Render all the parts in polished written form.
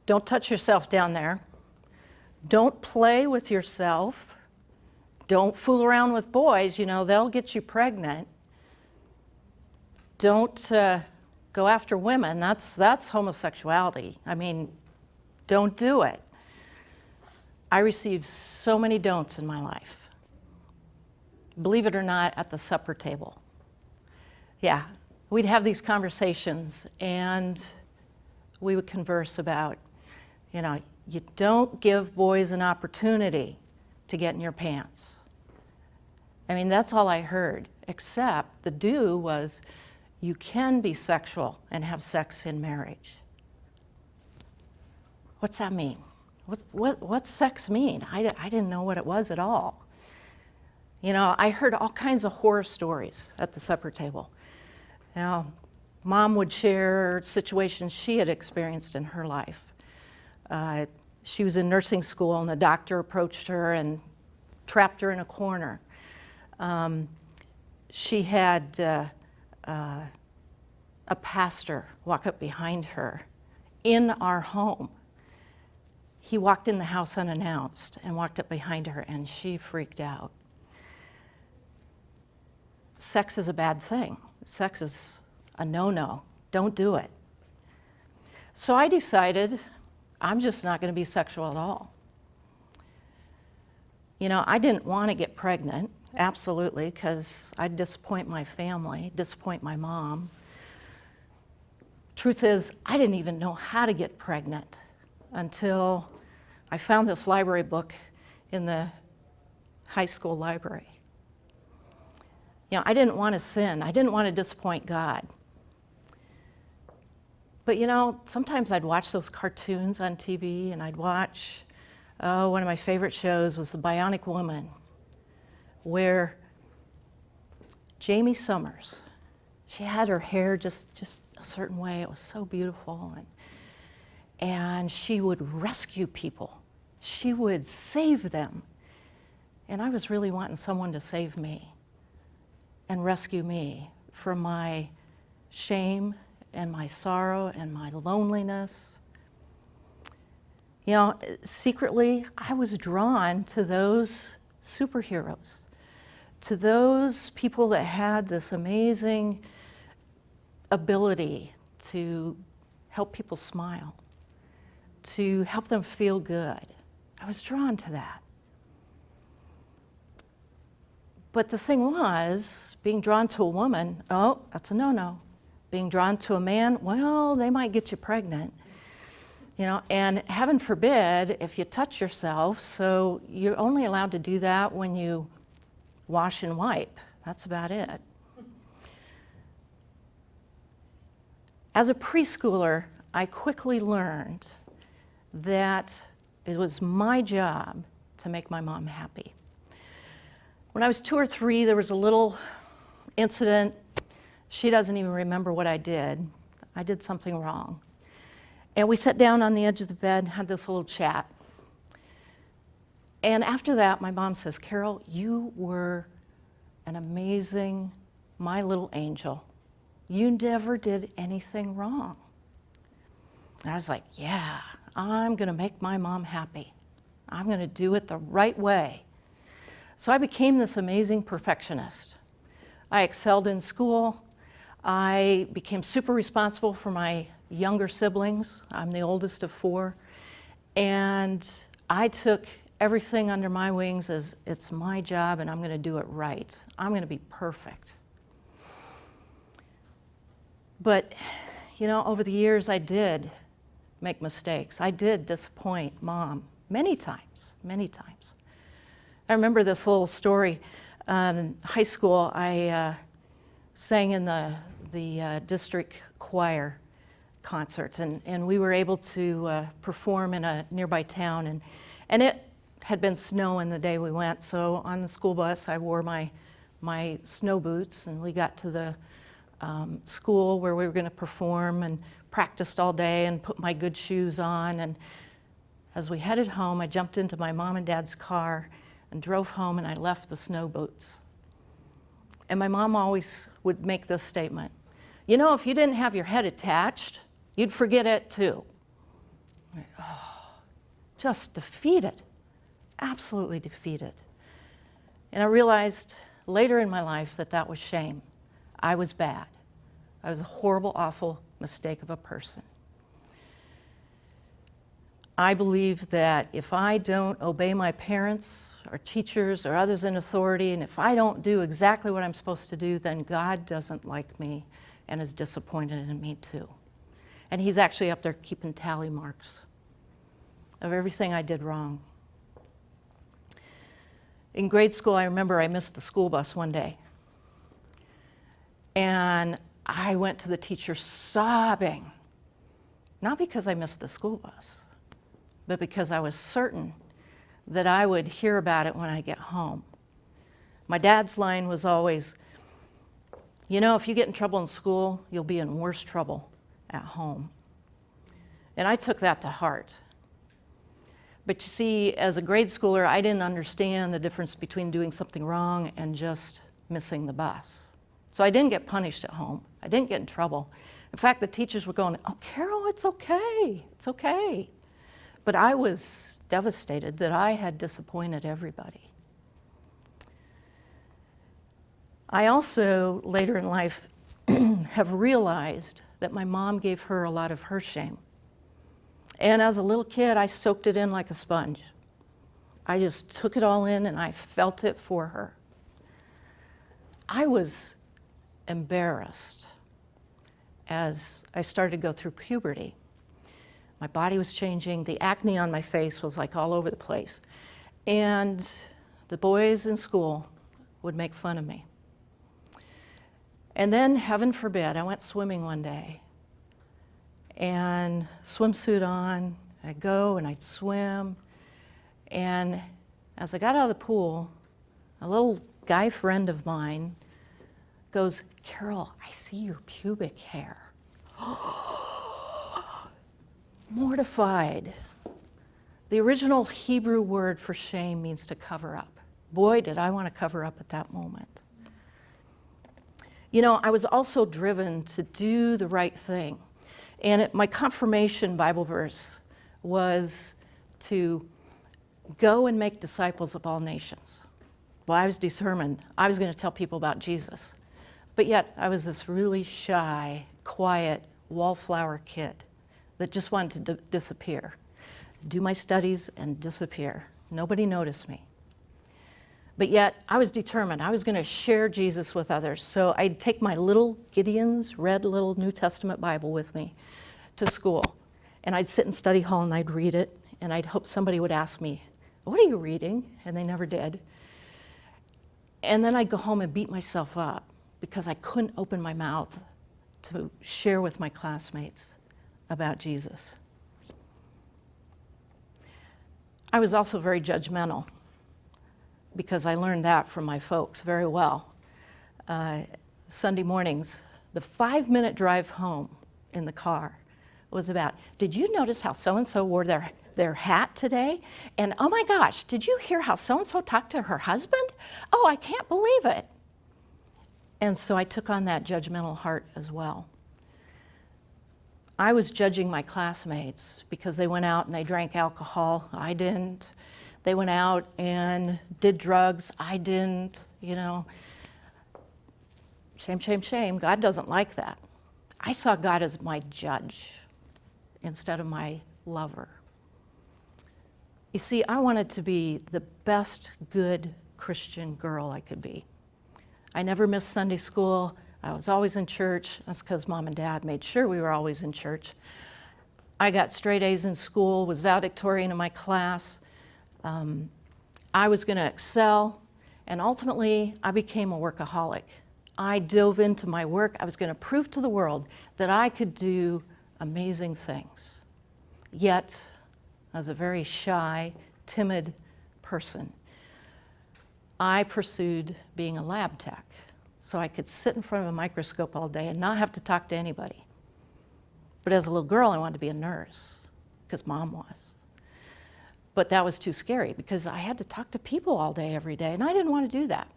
Don't touch yourself down there. Don't play with yourself. Don't fool around with boys, they'll get you pregnant. Don't go after women, that's homosexuality. I mean, don't do it. I received so many don'ts in my life. Believe it or not, at the supper table. Yeah, we'd have these conversations and we would converse about, you don't give boys an opportunity to get in your pants. I mean, that's all I heard, except the do was, you can be sexual and have sex in marriage. What's that mean? What's sex mean? I didn't know what it was at all. I heard all kinds of horror stories at the supper table. Mom would share situations she had experienced in her life. She was in nursing school and the doctor approached her and trapped her in a corner. She had a pastor walk up behind her in our home. He walked in the house unannounced and walked up behind her and she freaked out. Sex is a bad thing. Sex is a no-no. Don't do it. So I decided I'm just not going to be sexual at all. I didn't want to get pregnant, absolutely, because I'd disappoint my family, disappoint my mom. Truth is, I didn't even know how to get pregnant until I found this library book in the high school library. I didn't want to sin. I didn't want to disappoint God. But sometimes I'd watch those cartoons on TV and I'd watch, one of my favorite shows was The Bionic Woman, where Jamie Summers, she had her hair just a certain way. It was so beautiful. And she would rescue people. She would save them. And I was really wanting someone to save me and rescue me from my shame and my sorrow and my loneliness. Secretly, I was drawn to those superheroes, to those people that had this amazing ability to help people smile, to help them feel good. I was drawn to that. But the thing was, being drawn to a woman, oh, that's a no-no. Being drawn to a man, well, they might get you pregnant. And heaven forbid if you touch yourself, so you're only allowed to do that when you wash and wipe. That's about it. As a preschooler, I quickly learned that it was my job to make my mom happy. When I was 2 or 3, there was a little incident. She doesn't even remember what I did. I did something wrong. And we sat down on the edge of the bed and had this little chat. And after that, my mom says, Carol, you were an amazing, my little angel. You never did anything wrong. And I was like, yeah, I'm going to make my mom happy. I'm going to do it the right way. So I became this amazing perfectionist. I excelled in school. I became super responsible for my younger siblings. I'm the oldest of 4. And I took everything under my wings as it's my job and I'm going to do it right. I'm going to be perfect. But, over the years I did make mistakes. I did disappoint Mom many times, many times. I remember this little story. High school, I sang in the district choir concert, and we were able to perform in a nearby town, and it had been snowing the day we went, so on the school bus I wore my snow boots, and we got to the school where we were going to perform and practiced all day and put my good shoes on, and as we headed home, I jumped into my mom and dad's car and drove home, and I left the snow boots. And my mom always would make this statement, if you didn't have your head attached, you'd forget it too. Just defeated, absolutely defeated. And I realized later in my life that that was shame. I was bad. I was a horrible, awful mistake of a person. I believe that if I don't obey my parents or teachers or others in authority, and if I don't do exactly what I'm supposed to do, then God doesn't like me and is disappointed in me too. And he's actually up there keeping tally marks of everything I did wrong. In grade school, I remember I missed the school bus one day. And I went to the teacher sobbing, not because I missed the school bus, but because I was certain that I would hear about it when I get home. My dad's line was always, you know, if you get in trouble in school, you'll be in worse trouble at home. And I took that to heart. But you see, as a grade schooler, I didn't understand the difference between doing something wrong and just missing the bus. So I didn't get punished at home. I didn't get in trouble. In fact, the teachers were going, oh, Carol, it's okay. It's okay. But I was devastated that I had disappointed everybody. I also, later in life, have realized that my mom gave her a lot of her shame. And as a little kid, I soaked it in like a sponge. I just took it all in and I felt it for her. I was embarrassed as I started to go through puberty. My body was changing. The acne on my face was like all over the place. And the boys in school would make fun of me. And then, heaven forbid, I went swimming one day. And swimsuit on, I'd go and I'd swim. And as I got out of the pool, a little guy friend of mine goes, Carol, I see your pubic hair. Mortified. The original Hebrew word for shame means to cover up. Boy, did I want to cover up at that moment. You know, I was also driven to do the right thing. And my confirmation Bible verse was to go and make disciples of all nations. Well, I was determined. I was going to tell people about Jesus. But yet, I was this really shy, quiet, wallflower kid that just wanted to disappear. Do my studies and disappear. Nobody noticed me. But yet, I was determined. I was going to share Jesus with others. So I'd take my little Gideon's red little New Testament Bible with me to school. And I'd sit in study hall and I'd read it. And I'd hope somebody would ask me, what are you reading? And they never did. And then I'd go home and beat myself up because I couldn't open my mouth to share with my classmates about Jesus. I was also very judgmental, because I learned that from my folks very well. Sunday mornings, the 5-minute drive home in the car was about, did you notice how so-and-so wore their hat today? And oh my gosh, did you hear how so-and-so talked to her husband? Oh, I can't believe it. And so I took on that judgmental heart as well. I was judging my classmates because they went out and they drank alcohol. I didn't. They went out and did drugs. I didn't, you know. Shame, shame, shame. God doesn't like that. I saw God as my judge instead of my lover. You see, I wanted to be the best good Christian girl I could be. I never missed Sunday school. I was always in church. That's because Mom and Dad made sure we were always in church. I got straight A's in school, was valedictorian in my class. I was going to excel, and ultimately, I became a workaholic. I dove into my work. I was going to prove to the world that I could do amazing things. Yet, as a very shy, timid person, I pursued being a lab tech so I could sit in front of a microscope all day and not have to talk to anybody. But as a little girl, I wanted to be a nurse because Mom was. But that was too scary because I had to talk to people all day, every day, and I didn't want to do that.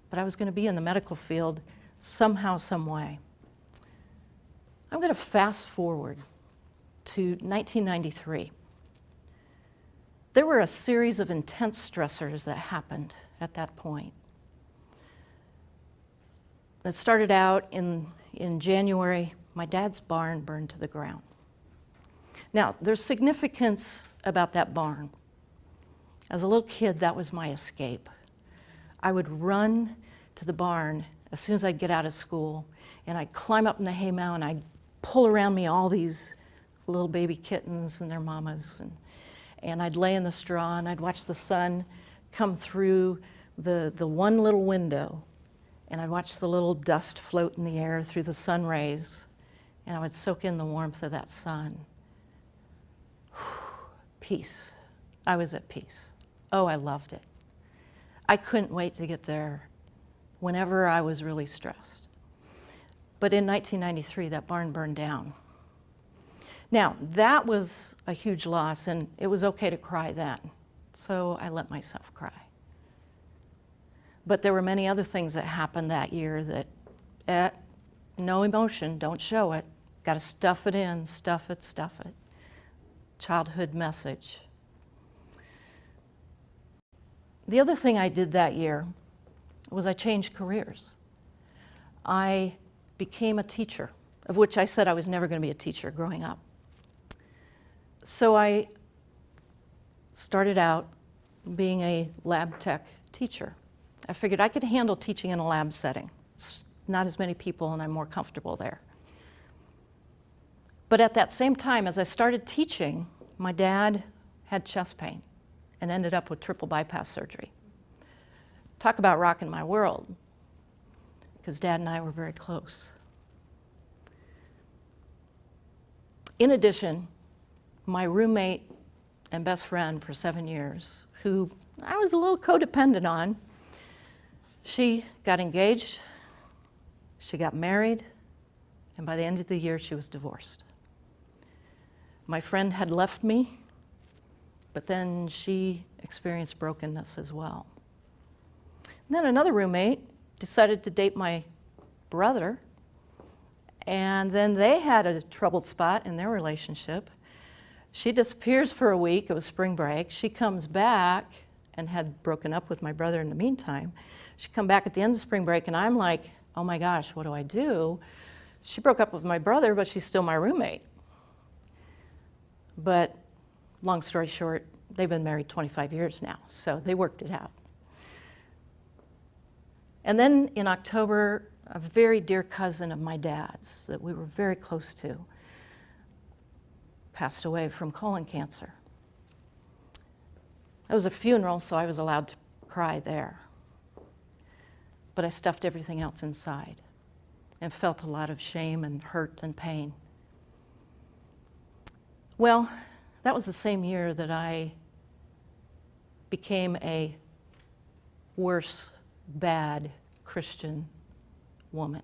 But I was going to be in the medical field somehow, some way. I'm going to fast forward to 1993. There were a series of intense stressors that happened at that point. It started out in January. My dad's barn burned to the ground. Now, there's significance about that barn. As a little kid, that was my escape. I would run to the barn as soon as I'd get out of school, and I'd climb up in the haymow and I'd pull around me all these little baby kittens and their mamas, and I'd lay in the straw and I'd watch the sun come through the one little window, and I'd watch the little dust float in the air through the sun rays, and I would soak in the warmth of that sun. Peace. I was at peace. Oh, I loved it. I couldn't wait to get there whenever I was really stressed. But in 1993, that barn burned down. Now, that was a huge loss, and it was okay to cry then. So I let myself cry. But there were many other things that happened that year that, no emotion, don't show it. Got to stuff it in, stuff it, stuff it. Childhood message. The other thing I did that year was I changed careers. I became a teacher, of which I said I was never going to be a teacher growing up. So I started out being a lab tech teacher. I figured I could handle teaching in a lab setting. It's not as many people, and I'm more comfortable there. But at that same time, as I started teaching, my dad had chest pain and ended up with triple bypass surgery. Talk about rocking my world, because Dad and I were very close. In addition, my roommate and best friend for 7 years, who I was a little codependent on, she got engaged, she got married, and by the end of the year, she was divorced. My friend had left me, but then she experienced brokenness as well. And then another roommate decided to date my brother, and then they had a troubled spot in their relationship. She disappears for a week. It was spring break. She comes back and had broken up with my brother in the meantime. She come back at the end of spring break, and I'm like, oh my gosh, what do I do? She broke up with my brother, but she's still my roommate. But long story short, they've been married 25 years now, so they worked it out. And then in October, a very dear cousin of my dad's that we were very close to passed away from colon cancer. It was a funeral, so I was allowed to cry there. But I stuffed everything else inside and felt a lot of shame and hurt and pain. Well, that was the same year that I became a worse, bad Christian woman,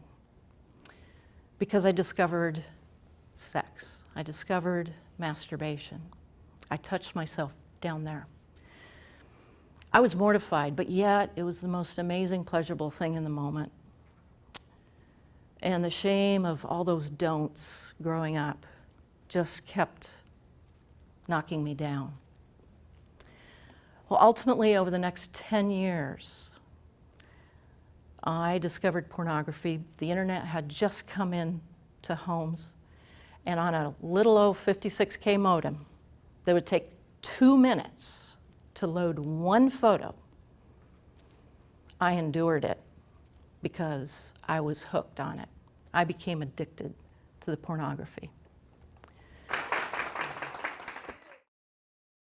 because I discovered sex. I discovered masturbation. I touched myself down there. I was mortified, but yet it was the most amazing, pleasurable thing in the moment. And the shame of all those don'ts growing up just kept knocking me down. Well, ultimately, over the next 10 years, I discovered pornography. The internet had just come in to homes, and on a little old 56K modem, that would take 2 minutes to load one photo. I endured it because I was hooked on it. I became addicted to the pornography.